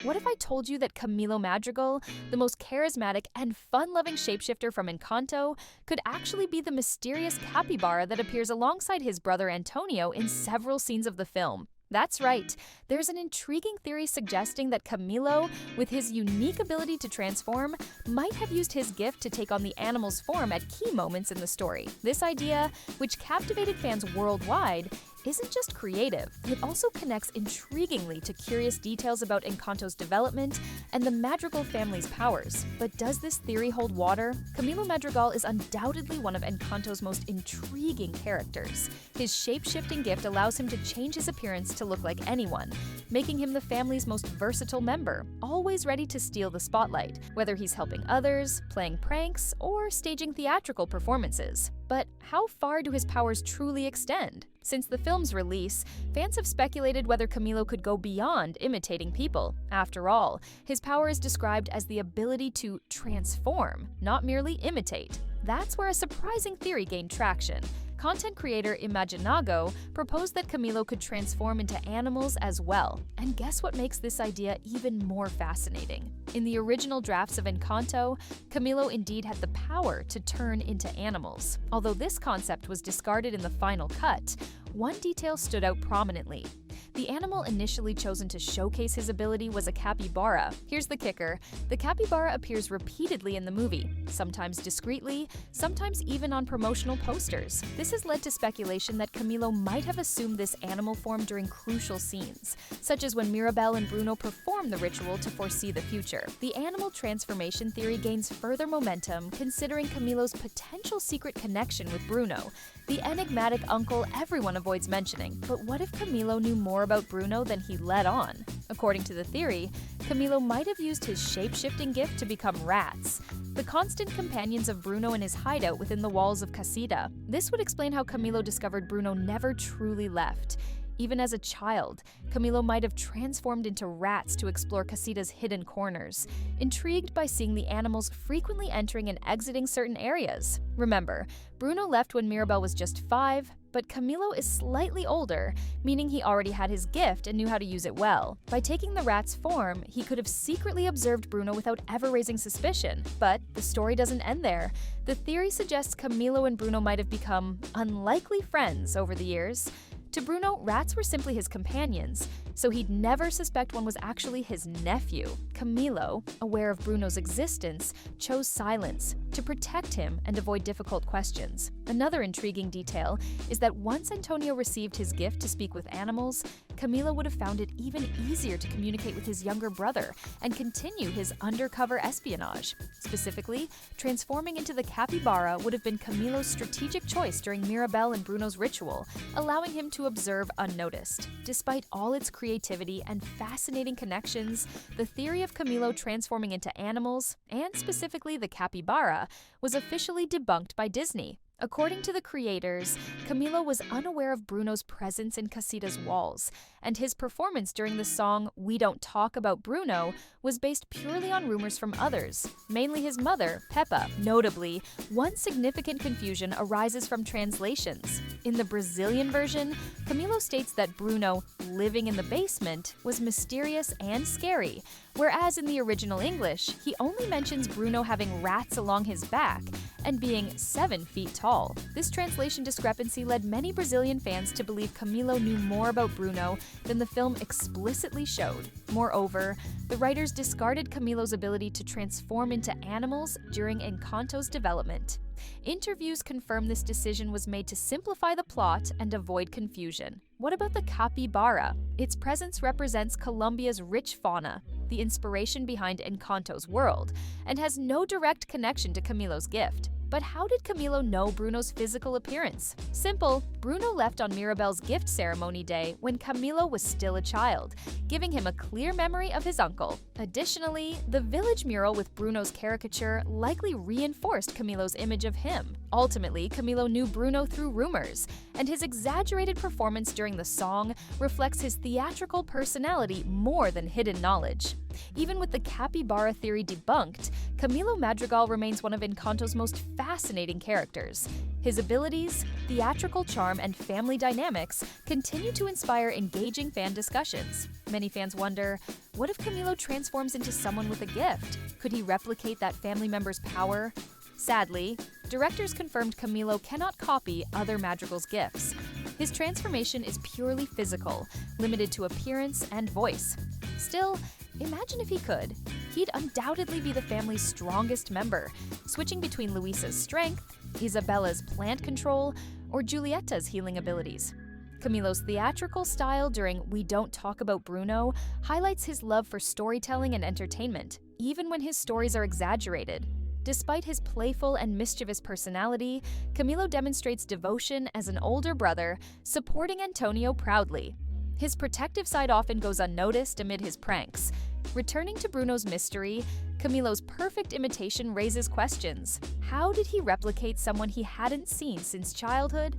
What if I told you that Camilo Madrigal, the most charismatic and fun-loving shapeshifter from Encanto, could actually be the mysterious capybara that appears alongside his brother Antonio in several scenes of the film? That's right. There's an intriguing theory suggesting that Camilo, with his unique ability to transform, might have used his gift to take on the animal's form at key moments in the story. This idea, which captivated fans worldwide, isn't just creative, it also connects intriguingly to curious details about Encanto's development and the Madrigal family's powers. But does this theory hold water? Camilo Madrigal is undoubtedly one of Encanto's most intriguing characters. His shape-shifting gift allows him to change his appearance to look like anyone, making him the family's most versatile member, always ready to steal the spotlight, whether he's helping others, playing pranks, or staging theatrical performances. But how far do his powers truly extend? Since the film's release, fans have speculated whether Camilo could go beyond imitating people. After all, his power is described as the ability to transform, not merely imitate. That's where a surprising theory gained traction. Content creator Imaginago proposed that Camilo could transform into animals as well. And guess what makes this idea even more fascinating? In the original drafts of Encanto, Camilo indeed had the power to turn into animals. Although this concept was discarded in the final cut, one detail stood out prominently. The animal initially chosen to showcase his ability was a capybara. Here's the kicker: the capybara appears repeatedly in the movie, sometimes discreetly, sometimes even on promotional posters. This has led to speculation that Camilo might have assumed this animal form during crucial scenes, such as when Mirabel and Bruno perform the ritual to foresee the future. The animal transformation theory gains further momentum considering Camilo's potential secret connection with Bruno, the enigmatic uncle everyone avoids mentioning. But what if Camilo knew more about Bruno than he let on? According to the theory, Camilo might have used his shape-shifting gift to become rats, the constant companions of Bruno in his hideout within the walls of Casita. This would explain how Camilo discovered Bruno never truly left. Even as a child, Camilo might have transformed into rats to explore Casita's hidden corners, intrigued by seeing the animals frequently entering and exiting certain areas. Remember, Bruno left when Mirabel was just 5, but Camilo is slightly older, meaning he already had his gift and knew how to use it well. By taking the rat's form, he could have secretly observed Bruno without ever raising suspicion. But the story doesn't end there. The theory suggests Camilo and Bruno might have become unlikely friends over the years. To Bruno, rats were simply his companions, so he'd never suspect one was actually his nephew. Camilo, aware of Bruno's existence, chose silence to protect him and avoid difficult questions. Another intriguing detail is that once Antonio received his gift to speak with animals, Camilo would have found it even easier to communicate with his younger brother and continue his undercover espionage. Specifically, transforming into the capybara would have been Camilo's strategic choice during Mirabel and Bruno's ritual, allowing him to observe unnoticed. Despite all its creativity and fascinating connections, the theory of Camilo transforming into animals, and specifically the capybara, was officially debunked by Disney. According to the creators, Camilo was unaware of Bruno's presence in Casita's walls, and his performance during the song "We Don't Talk About Bruno" was based purely on rumors from others, mainly his mother, Peppa. Notably, one significant confusion arises from translations. In the Brazilian version, Camilo states that Bruno, living in the basement, was mysterious and scary, whereas in the original English, he only mentions Bruno having rats along his back and being 7 feet tall. This translation discrepancy led many Brazilian fans to believe Camilo knew more about Bruno than the film explicitly showed. Moreover, the writers discarded Camilo's ability to transform into animals during Encanto's development. Interviews confirm this decision was made to simplify the plot and avoid confusion. What about the capybara? Its presence represents Colombia's rich fauna, the inspiration behind Encanto's world, and has no direct connection to Camilo's gift. But how did Camilo know Bruno's physical appearance? Simple. Bruno left on Mirabel's gift ceremony day when Camilo was still a child, giving him a clear memory of his uncle. Additionally, the village mural with Bruno's caricature likely reinforced Camilo's image of him. Ultimately, Camilo knew Bruno through rumors, and his exaggerated performance during the song reflects his theatrical personality more than hidden knowledge. Even with the capybara theory debunked, Camilo Madrigal remains one of Encanto's most fascinating characters. His abilities, theatrical charm, and family dynamics continue to inspire engaging fan discussions. Many fans wonder, what if Camilo transforms into someone with a gift? Could he replicate that family member's power? Sadly, directors confirmed Camilo cannot copy other Madrigal's gifts. His transformation is purely physical, limited to appearance and voice. Still, imagine if he could. He'd undoubtedly be the family's strongest member, switching between Luisa's strength, Isabella's plant control, or Giulietta's healing abilities. Camilo's theatrical style during We Don't Talk About Bruno highlights his love for storytelling and entertainment, even when his stories are exaggerated. Despite his playful and mischievous personality, Camilo demonstrates devotion as an older brother, supporting Antonio proudly. His protective side often goes unnoticed amid his pranks. Returning to Bruno's mystery, Camilo's perfect imitation raises questions. How did he replicate someone he hadn't seen since childhood?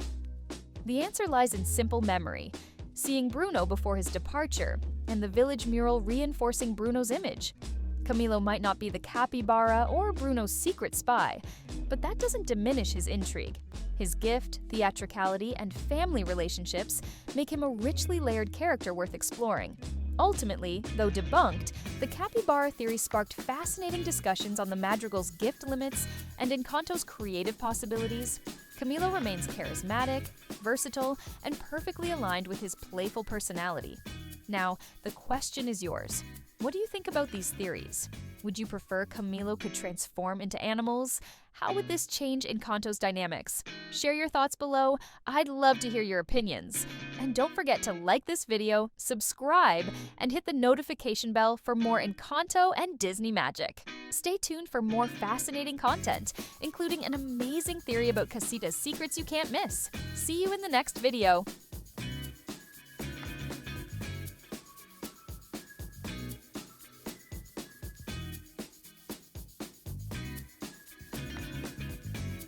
The answer lies in simple memory, seeing Bruno before his departure, and the village mural reinforcing Bruno's image. Camilo might not be the capybara or Bruno's secret spy, but that doesn't diminish his intrigue. His gift, theatricality, and family relationships make him a richly layered character worth exploring. Ultimately, though debunked, the capybara theory sparked fascinating discussions on the Madrigal's gift limits and Encanto's creative possibilities. Camilo remains charismatic, versatile, and perfectly aligned with his playful personality. Now, the question is yours. What do you think about these theories? Would you prefer Camilo could transform into animals? How would this change Encanto's dynamics? Share your thoughts below. I'd love to hear your opinions. And don't forget to like this video, subscribe, and hit the notification bell for more Encanto and Disney magic. Stay tuned for more fascinating content, including an amazing theory about Casita's secrets you can't miss. See you in the next video.